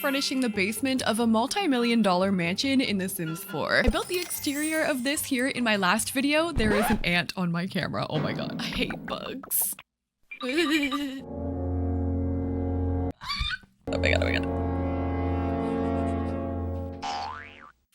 furnishing the basement of a multi-million-dollar mansion in The Sims 4. I built the exterior of this here in my last video. There is an ant on my camera. Oh my god, I hate bugs. Oh my god, oh my god.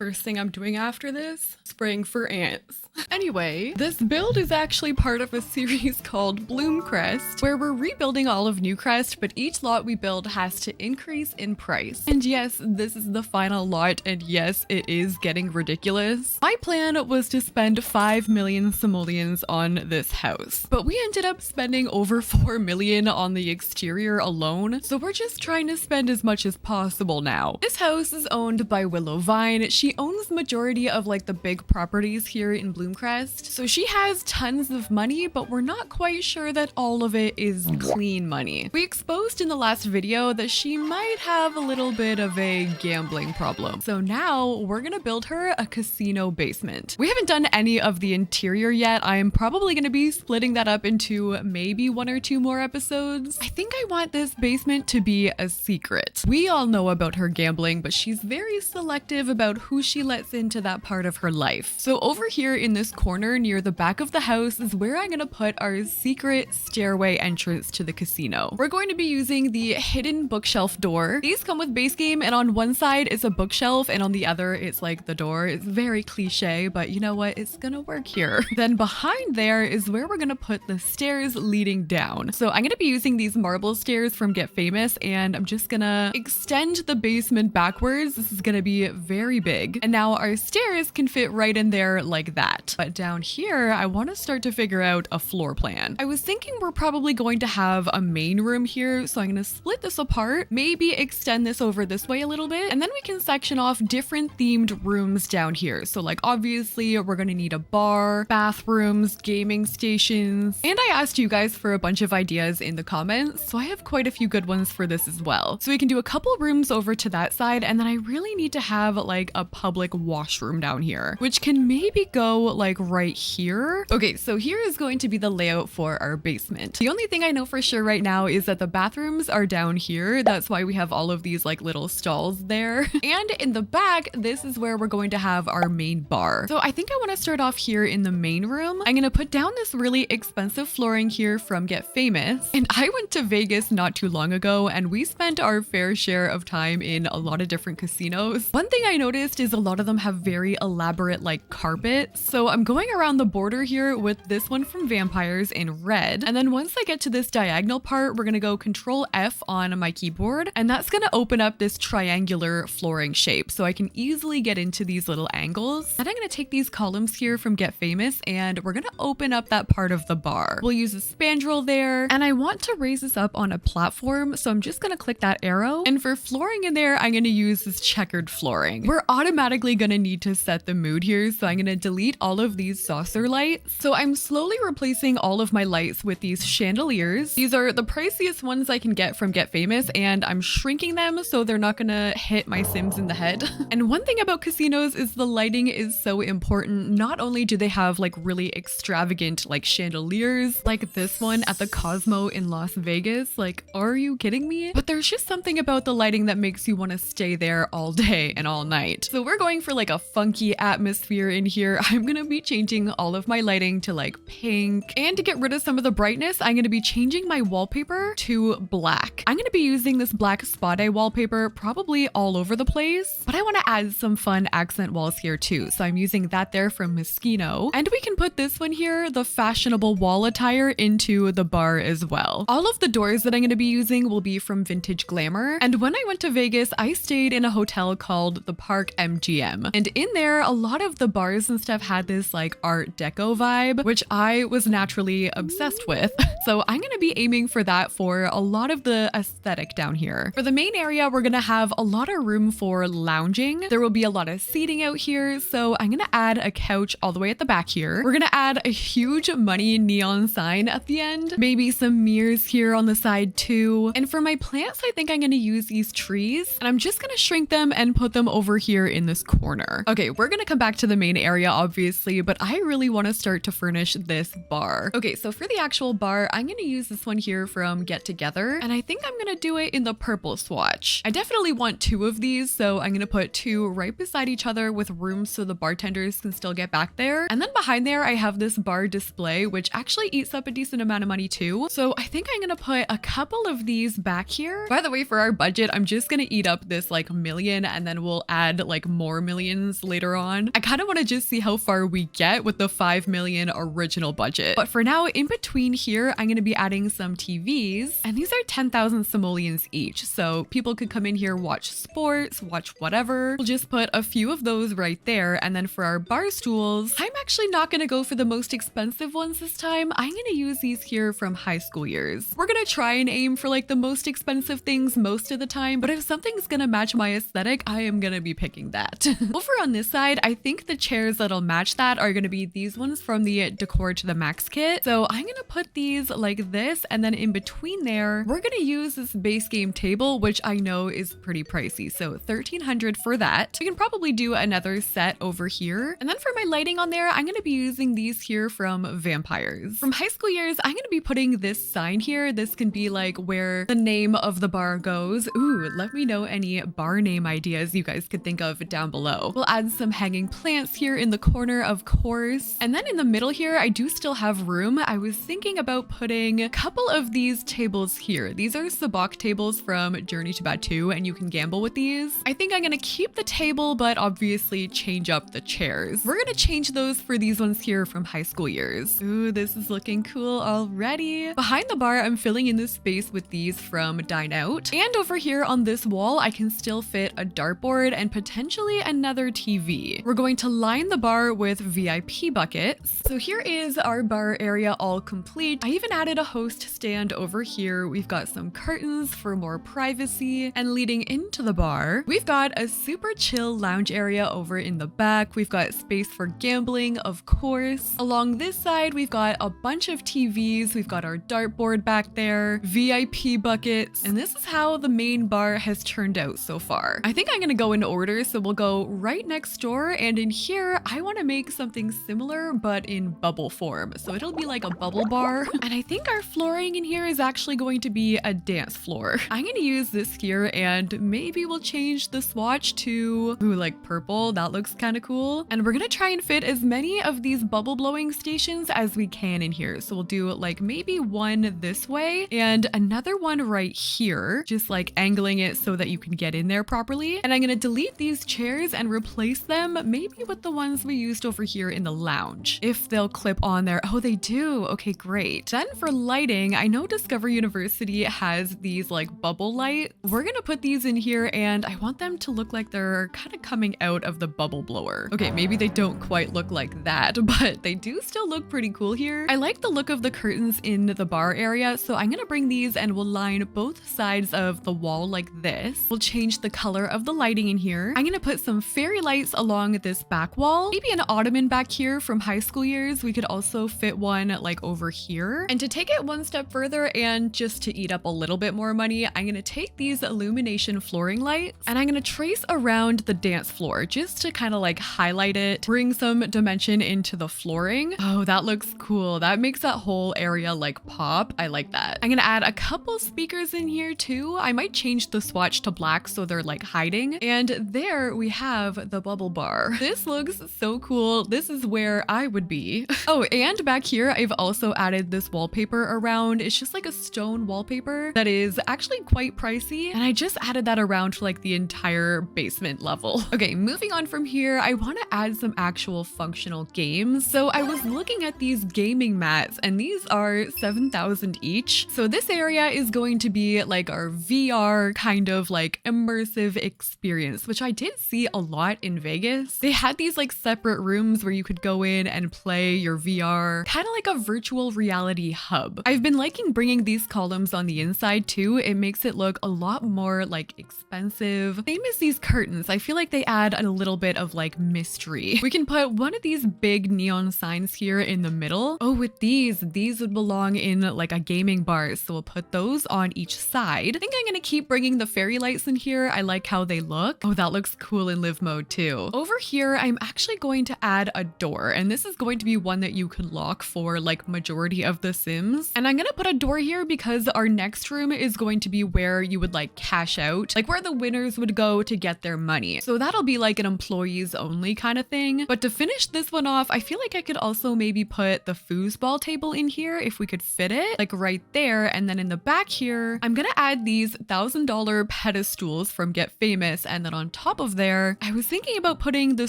First thing I'm doing after this, spraying for ants. Anyway, this build is actually part of a series called Bloomcrest, where we're rebuilding all of Newcrest, but each lot we build has to increase in price. And yes, this is the final lot, and yes, it is getting ridiculous. My plan was to spend 5 million simoleons on this house, but we ended up spending over 4 million on the exterior alone, so we're just trying to spend as much as possible now. This house is owned by Willow Vine. She owns the majority of like the big properties here in Bloomcrest, so she has tons of money, but we're not quite sure that all of it is clean money. We exposed in the last video that she might have a little bit of a gambling problem, so now we're gonna build her a casino basement. We haven't done any of the interior yet. I am probably gonna be splitting that up into maybe 1 or 2 more episodes. I think I want this basement to be a secret. We all know about her gambling, but she's very selective about who she lets into that part of her life. So over here in this corner near the back of the house is where I'm gonna put our secret stairway entrance to the casino. We're going to be using the hidden bookshelf door. These come with base game, and on one side is a bookshelf and on the other it's like the door. It's very cliche, but you know what? It's gonna work here. Then behind there is where we're gonna put the stairs leading down. So I'm gonna be using these marble stairs from Get Famous, and I'm just gonna extend the basement backwards. This is gonna be very big. And now our stairs can fit right in there like that. But down here, I want to start to figure out a floor plan. I was thinking we're probably going to have a main room here, so I'm going to split this apart, maybe extend this over this way a little bit, and then we can section off different themed rooms down here. So like obviously we're going to need a bar, bathrooms, gaming stations, and I asked you guys for a bunch of ideas in the comments, so I have quite a few good ones for this as well. So we can do a couple rooms over to that side, and then I really need to have like a public washroom down here, which can maybe go like right here. Okay, so here is going to be the layout for our basement. The only thing I know for sure right now is that the bathrooms are down here. That's why we have all of these like little stalls there. And in the back, this is where we're going to have our main bar. So I think I want to start off here in the main room. I'm going to put down this really expensive flooring here from Get Famous. And I went to Vegas not too long ago, and we spent our fair share of time in a lot of different casinos. One thing I noticed is a lot of them have very elaborate like carpets. So I'm going around the border here with this one from Vampires in red. And then once I get to this diagonal part, we're gonna go Control F on my keyboard, and that's gonna open up this triangular flooring shape so I can easily get into these little angles. And I'm gonna take these columns here from Get Famous, and we're gonna open up that part of the bar. We'll use a spandrel there, and I want to raise this up on a platform, so I'm just gonna click that arrow. And for flooring in there, I'm gonna use this checkered flooring. We're automatically gonna need to set the mood here, so I'm gonna delete all of these saucer lights. So I'm slowly replacing all of my lights with these chandeliers. These are the priciest ones I can get from Get Famous, and I'm shrinking them so they're not gonna hit my Sims in the head. And one thing about casinos is the lighting is so important. Not only do they have like really extravagant like chandeliers, like this one at the Cosmo in Las Vegas, like are you kidding me? But there's just something about the lighting that makes you want to stay there all day and all night. So we're going for like a funky atmosphere in here. I'm gonna be changing all of my lighting to like pink, and to get rid of some of the brightness, I'm gonna be changing my wallpaper to black. I'm gonna be using this black spa day wallpaper probably all over the place, but I want to add some fun accent walls here too. So I'm using that there from Moschino, and we can put this one here, the fashionable wall attire, into the bar as well. All of the doors that I'm gonna be using will be from Vintage Glamour, and when I went to Vegas, I stayed in a hotel called the Park MGM, and in there a lot of the bars and stuff had this like art deco vibe, which I was naturally obsessed with. So I'm gonna be aiming for that for a lot of the aesthetic down here. For the main area, we're gonna have a lot of room for lounging. There will be a lot of seating out here, so I'm gonna add a couch all the way at the back here. We're gonna add a huge money neon sign at the end, maybe some mirrors here on the side too. And for my plants, I think I'm gonna use these trees, and I'm just gonna shrink them and put them over here in this corner. Okay, we're gonna come back to the main area obviously, but I really want to start to furnish this bar. Okay, so for the actual bar, I'm gonna use this one here from Get Together, and I think I'm gonna do it in the purple swatch. I definitely want 2 of these, so I'm gonna put 2 right beside each other with room so the bartenders can still get back there. And then behind there, I have this bar display, which actually eats up a decent amount of money too. So I think I'm gonna put a couple of these back here. By the way, for our budget, I'm just gonna eat up this like million, and then we'll add like more millions later on. I kind of want to just see how far we get with the 5 million original budget. But for now, in between here, I'm gonna be adding some TVs, and these are 10,000 simoleons each. So people could come in here, watch sports, watch whatever. We'll just put a few of those right there. And then for our bar stools, I'm actually not gonna go for the most expensive ones this time. I'm gonna use these here from high school years. We're gonna try and aim for like the most expensive things most of the time, but if something's gonna match my aesthetic, I am gonna be picking that. Over on this side, I think the chairs that'll match that are gonna be these ones from the Decor to the Max kit. So I'm gonna put these like this, and then in between there, we're gonna use this base game table, which I know is pretty pricey. So 1,300 for that. We can probably do another set over here. And then for my lighting on there, I'm gonna be using these here from Vampires. From high school years, I'm gonna be putting this sign here. This can be like where the name of the bar goes. Ooh, let me know any bar name ideas you guys could think of down below. We'll add some hanging plants here in the corner, of course. And then in the middle here, I do still have room. I was thinking about putting a couple of these tables here. These are sabacc tables from Journey to Batu, and you can gamble with these. I think I'm gonna keep the table, but obviously change up the chairs. We're gonna change those for these ones here from high school years. Ooh, this is looking cool already. Behind the bar, I'm filling in this space with these from Dine Out. And over here on this wall, I can still fit a dartboard and potentially another TV. We're going to line the bar with VIP buckets. So here is our bar area all complete. I even added a host stand over here. We've got some curtains for more privacy, and leading into the bar, we've got a super chill lounge area over in the back. We've got space for gambling, of course. Along this side, we've got a bunch of TVs. We've got our dartboard back there, VIP buckets, and this is how the main bar has turned out so far. I think I'm gonna go in order, so we'll go right next door, and in here, I want to make something similar, but in bubble form. So it'll be like a bubble bar, and I think our flooring in here is actually going to be a dance floor. I'm gonna use this here, and maybe we'll change the swatch to, ooh, like purple. That looks kind of cool. And we're gonna try and fit as many of these bubble blowing stations as we can in here. So we'll do like maybe one this way and another one right here, just like angling it so that you can get in there properly. And I'm gonna delete these chairs and replace them maybe with the ones we used over here in the lounge, if they'll clip on there. Oh, they do. Okay, great. Then for lighting, I know Discover University has these like bubble lights. We're gonna put these in here, and I want them to look like they're kind of coming out of the bubble blower. Okay, maybe they don't quite look like that, but they do still look pretty cool here. I like the look of the curtains in the bar area, so I'm gonna bring these and we'll line both sides of the wall like this. We'll change the color of the lighting in here. I'm gonna put some fairy lights along this back wall, maybe an ottoman back here from high school years. We could also fit one like over here. And to take it one step further and just to eat up a little bit more money, I'm gonna take these illumination flooring lights and I'm gonna trace around the dance floor just to kind of like highlight it, bring some dimension into the flooring. Oh, that looks cool. That makes that whole area like pop. I like that. I'm gonna add a couple speakers in here too. I might change the swatch to black so they're like hiding. And there we have the bubble bar. This looks so cool. This is where I would be. Oh, and back here, I've also added this wallpaper around. It's just like a stone wallpaper that is actually quite pricey. And I just added that around for like the entire basement level. Okay, moving on from here, I want to add some actual functional games. So I was looking at these gaming mats, and these are 7,000 each. So this area is going to be like our VR kind of like immersive experience, which I did see a lot in Vegas. They had these like separate rooms where you could go in and play your VR, kind of like a virtual reality hub. I've been liking bringing these columns on the inside too. It makes it look a lot more like expensive. Same as these curtains. I feel like they add a little bit of like mystery. We can put one of these big neon signs here in the middle. Oh, with these would belong in like a gaming bar. So we'll put those on each side. I think I'm gonna keep bringing the fairy lights in here. I like how they look. Oh, that looks cool. cool in live mode too. Over here, I'm actually going to add a door, and this is going to be one that you can lock for like majority of the Sims. And I'm gonna put a door here because our next room is going to be where you would like cash out, like where the winners would go to get their money. So that'll be like an employees only kind of thing. But to finish this one off, I feel like I could also maybe put the foosball table in here if we could fit it, like right there. And then in the back here, I'm gonna add these $1,000 pedestals from Get Famous. And then on top of there, I was thinking about putting the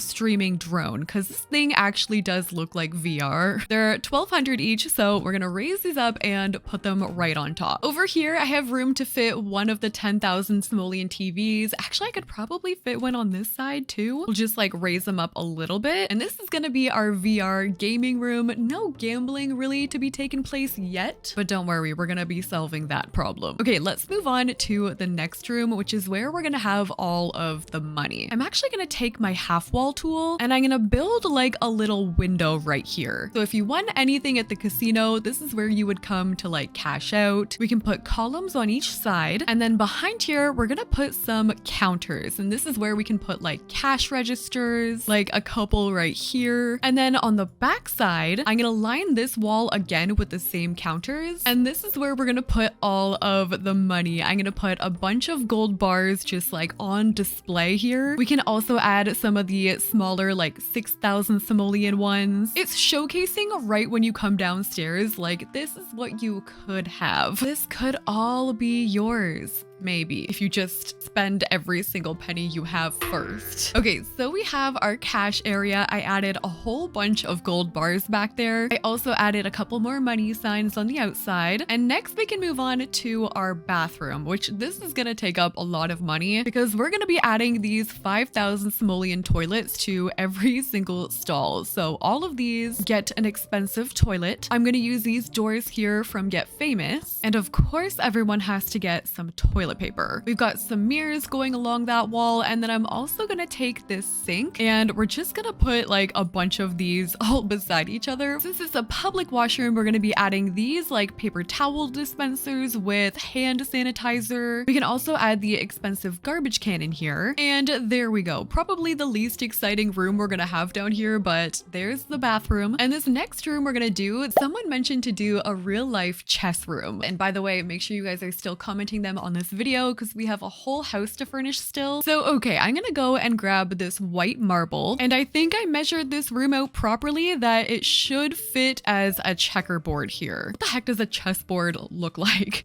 streaming drone because this thing actually does look like VR. They're 1,200 each, so we're gonna raise these up and put them right on top. Over here, I have room to fit one of the 10,000 simoleon TVs. Actually, I could probably fit one on this side too. We'll just like raise them up a little bit. And this is gonna be our VR gaming room. No gambling really to be taking place yet, but don't worry, we're gonna be solving that problem. Okay, let's move on to the next room, which is where we're gonna have all of the money. I'm actually gonna take my half wall tool and I'm gonna build like a little window right here. So if you won anything at the casino, this is where you would come to like cash out. We can put columns on each side, and then behind here, we're gonna put some counters. And this is where we can put like cash registers, like a couple right here. And then on the back side, I'm gonna line this wall again with the same counters. And this is where we're gonna put all of the money. I'm gonna put a bunch of gold bars just like on display here. We can also add some of the smaller like 6,000 simoleon ones. It's showcasing right when you come downstairs, like this is what you could have. This could all be yours. Maybe if you just spend every single penny you have first. Okay, so we have our cash area. I added a whole bunch of gold bars back there. I also added a couple more money signs on the outside. And next we can move on to our bathroom, which this is gonna take up a lot of money because we're gonna be adding these 5,000 simoleon toilets to every single stall. So all of these get an expensive toilet. I'm gonna use these doors here from Get Famous. And of course, everyone has to get some toilet paper. We've got some mirrors going along that wall, and then I'm also gonna take this sink and we're just gonna put like a bunch of these all beside each other. Since it's a public washroom, we're gonna be adding these like paper towel dispensers with hand sanitizer. We can also add the expensive garbage can in here, and there we go. Probably the least exciting room we're gonna have down here, but there's the bathroom. And this next room we're gonna do, someone mentioned to do a real life chess room. And by the way, make sure you guys are still commenting them on this video because we have a whole house to furnish still. So okay, I'm gonna go and grab this white marble, and I think I measured this room out properly that it should fit as a checkerboard here. What the heck does a chessboard look like?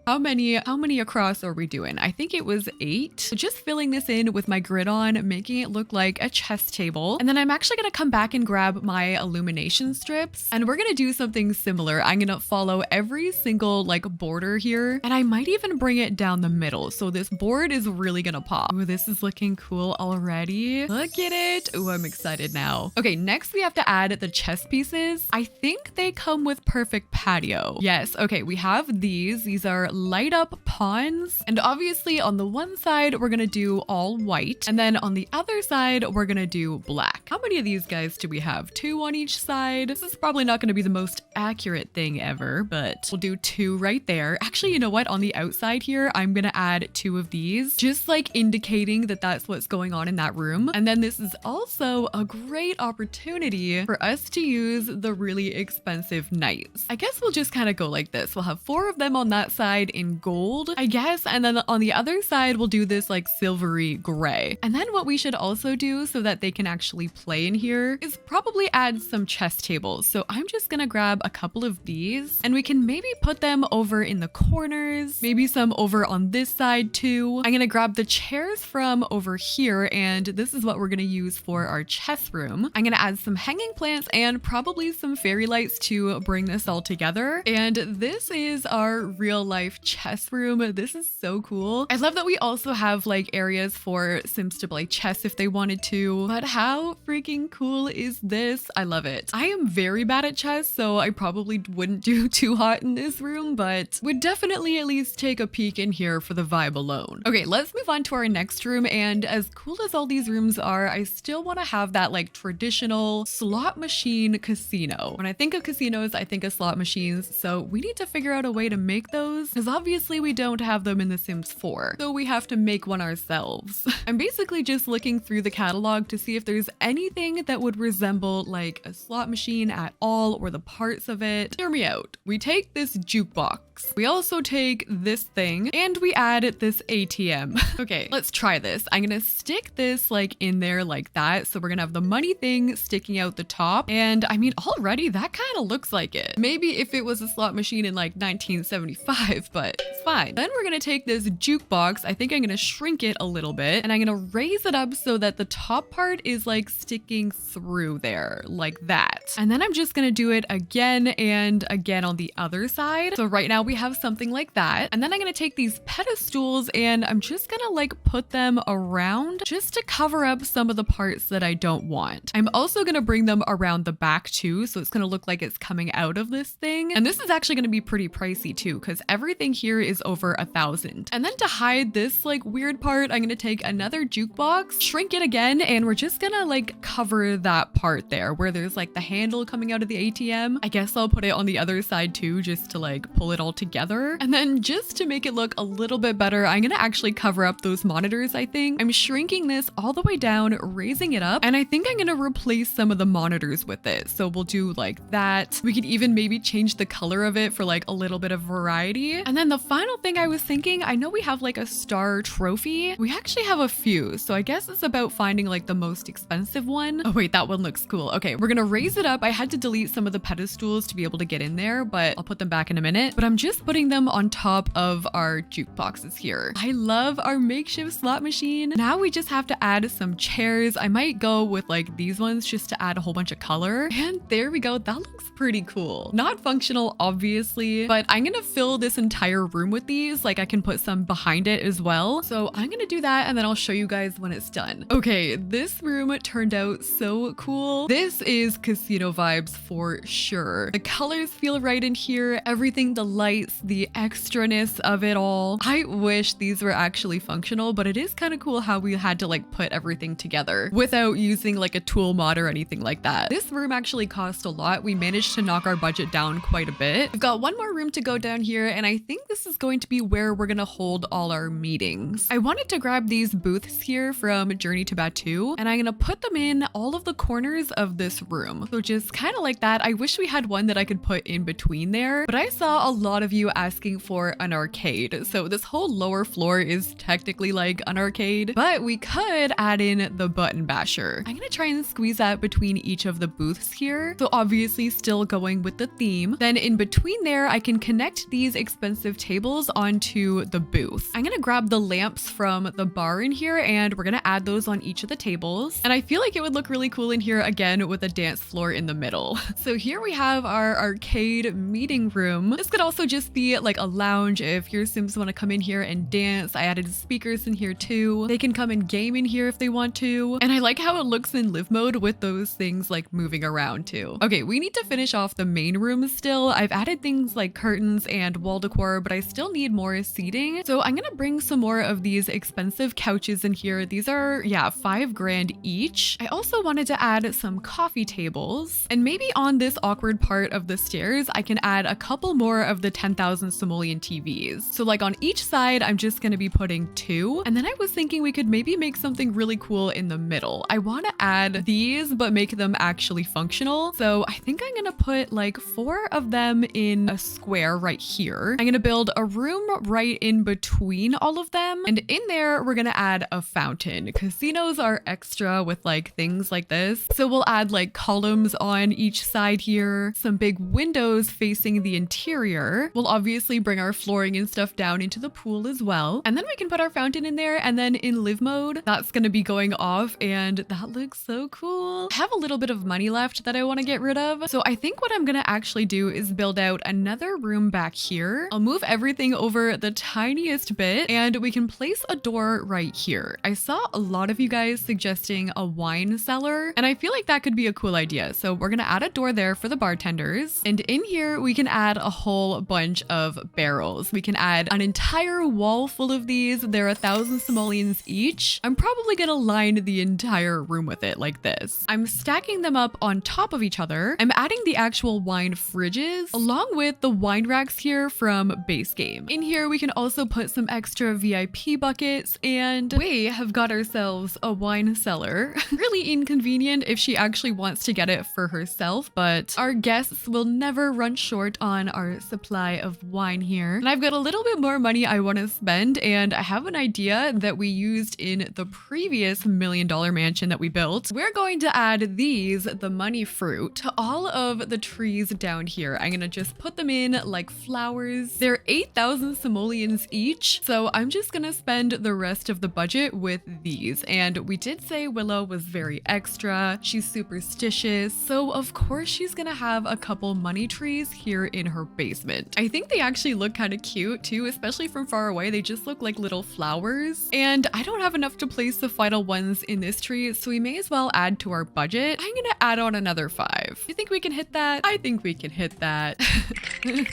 How many across are we doing? I think it was 8. So just filling this in with my grid on, making it look like a chess table. And then I'm actually gonna come back and grab my illumination strips, and we're gonna do something similar. I'm gonna follow every single like border here, and I might even bring it down the middle. So this board is really gonna pop. Ooh, this is looking cool already. Look at it. Ooh, I'm excited now. Okay, next we have to add the chess pieces. I think they come with perfect patio. Yes, okay, we have these. These are light up pawns, and obviously on the one side we're gonna do all white, and then on the other side we're gonna do black. How many of these guys do we have? 2 on each side. This is probably not gonna be the most accurate thing ever, but we'll do 2 right there. Actually, you know what, on the outside here I'm gonna add 2 of these, just like indicating that that's what's going on in that room. And then this is also a great opportunity for us to use the really expensive knights. I guess we'll just kind of go like this. We'll have 4 of them on that side in gold, I guess, and then on the other side we'll do this like silvery gray. And then what we should also do so that they can actually play in here is probably add some chess tables. So I'm just gonna grab a couple of these, and we can maybe put them over in the corners, maybe some over on this side too. I'm gonna grab the chairs from over here, and this is what we're gonna use for our chess room. I'm gonna add some hanging plants and probably some fairy lights to bring this all together. And this is our real life chess room. This is so cool. I love that we also have like areas for Sims to play chess if they wanted to, but how freaking cool is this? I love it. I am very bad at chess, so I probably wouldn't do too hot in this room, but would definitely at least take a peek in here for the vibe alone. Okay, let's move on to our next room, and as cool as all these rooms are, I still want to have that like traditional slot machine casino. When I think of casinos, I think of slot machines, so we need to figure out a way to make those. because obviously we don't have them in The Sims 4, so we have to make one ourselves. I'm basically just looking through the catalog to see if there's anything that would resemble like a slot machine at all or the parts of it. Hear me out. We take this jukebox. We also take this thing and we add this ATM. Okay, let's try this. I'm gonna stick this like in there like that. So we're gonna have the money thing sticking out the top. And I mean, already that kind of looks like it. Maybe if it was a slot machine in like 1975, but it's fine. Then we're gonna take this jukebox. I think I'm gonna shrink it a little bit and I'm gonna raise it up so that the top part is like sticking through there like that. And then I'm just gonna do it again and again on the other side. So right now we have something like that. And then I'm gonna take these pedestals and I'm just gonna like put them around just to cover up some of the parts that I don't want. I'm also gonna bring them around the back too, so it's gonna look like it's coming out of this thing. And this is actually gonna be pretty pricey too, because everything here is over 1,000. And then to hide this like weird part, I'm gonna take another jukebox, shrink it again, and we're just gonna like cover that part there where there's like the handle coming out of the ATM. I guess I'll put it on the other side too, just to like pull it all together. And then just to make it look a little bit better, I'm gonna actually cover up those monitors, I think. I'm shrinking this all the way down, raising it up, and I think I'm gonna replace some of the monitors with it. So we'll do like that. We could even maybe change the color of it for like a little bit of variety. And then the final thing I was thinking, I know we have like a star trophy. We actually have a few, so I guess it's about finding like the most expensive one. Oh wait, that one looks cool. Okay, we're gonna raise it up. I had to delete some of the pedestals to be able to get in there, but I'll put them back in a minute. But I'm just putting them on top of our jukeboxes here. I love our makeshift slot machine. Now we just have to add some chairs. I might go with like these ones just to add a whole bunch of color. And there we go. That looks pretty cool. Not functional, obviously, but I'm gonna fill this entire room with these. Like I can put some behind it as well. So I'm gonna do that and then I'll show you guys when it's done. Okay, this room turned out so cool. This is casino vibes for sure. The colors feel right in here. Everything, the lights, the extraness of it all. I wish these were actually functional, but it is kind of cool how we had to like put everything together without using like a tool mod or anything like that. This room actually cost a lot. We managed to knock our budget down quite a bit. We've got one more room to go down here, and I think this is going to be where we're gonna hold all our meetings. I wanted to grab these booths here from Journey to Batu, and I'm gonna put them in all of the corners of this room. So just kind of like that. I wish we had one that I could put in between there, but I saw a lot of you asking for an arcade. So this whole lower floor is technically like an arcade, but we could add in the button basher. I'm gonna try and squeeze that between each of the booths here. So obviously still going with the theme. Then in between there, I can connect these expensive tables onto the booth. I'm gonna grab the lamps from the bar in here and we're gonna add those on each of the tables. And I feel like it would look really cool in here again with a dance floor in the middle. So here we have our arcade meeting room. This could also just be like a lounge if your Sims want to come in here and dance. I added speakers in here too. They can come and game in here if they want to. And I like how it looks in live mode with those things like moving around too. Okay, we need to finish off the main room still. I've added things like curtains and wall decor, but I still need more seating. So I'm gonna bring some more of these expensive couches in here. These are, yeah, $5,000 each. I also wanted to add some coffee tables, and maybe on this awkward part of the stairs, I can add a couple more of the 10,000 simoleon TVs. So like on each side, I'm just gonna be putting 2. And then I was thinking we could maybe make something really cool in the middle. I wanna add these, but make them actually functional. So I think I'm gonna put like 4 of them in a square right here. I'm gonna build a room right in between all of them. And in there, we're gonna add a fountain. Casinos are extra with like things like this. So we'll add like columns on each side here, some big windows facing the interior. We'll obviously bring our flooring and stuff down into the pool as well. And then we can put our fountain in there, and then in live mode, that's gonna be going off, and that looks so cool. I have a little bit of money left that I wanna get rid of. So I think what I'm gonna actually do is build out another room back here. I'll move everything over the tiniest bit, and we can place a door right here. I saw a lot of you guys suggesting a wine cellar, and I feel like that could be a cool idea. So we're gonna add a door there for the bartenders. And in here, we can add a whole bunch of barrels. We can add an entire wall full of these. They're 1,000 simoleons each. I'm probably gonna line the entire room with it like this. I'm stacking them up on top of each other. I'm adding the actual wine fridges along with the wine racks here from some base game. In here, we can also put some extra VIP buckets, and we have got ourselves a wine cellar. Really inconvenient if she actually wants to get it for herself, but our guests will never run short on our supply of wine here. And I've got a little bit more money I want to spend, and I have an idea that we used in the previous $1 million mansion that we built. We're going to add these, the money fruit, to all of the trees down here. I'm gonna just put them in like flowers. They're 8,000 simoleons each, so I'm just gonna spend the rest of the budget with these. And we did say Willow was very extra. She's superstitious, so of course she's gonna have a couple money trees here in her basement. I think they actually look kind of cute too, especially from far away. They just look like little flowers, and I don't have enough to place the final ones in this tree, so we may as well add to our budget. I'm gonna add on another 5. You think we can hit that? I think we can hit that.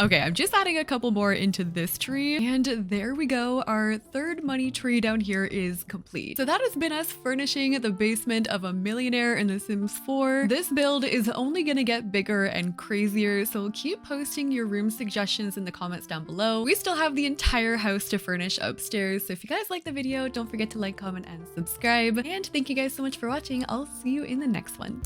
Okay, I'm just adding a couple more into this tree, and there we go. Our third money tree down here is complete. So that has been us furnishing the basement of a millionaire in The Sims 4. This build is only gonna get bigger and crazier, so keep posting your room suggestions in the comments down below. We still have the entire house to furnish upstairs, so if you guys like the video, don't forget to like, comment, and subscribe. And thank you guys so much for watching. I'll see you in the next one.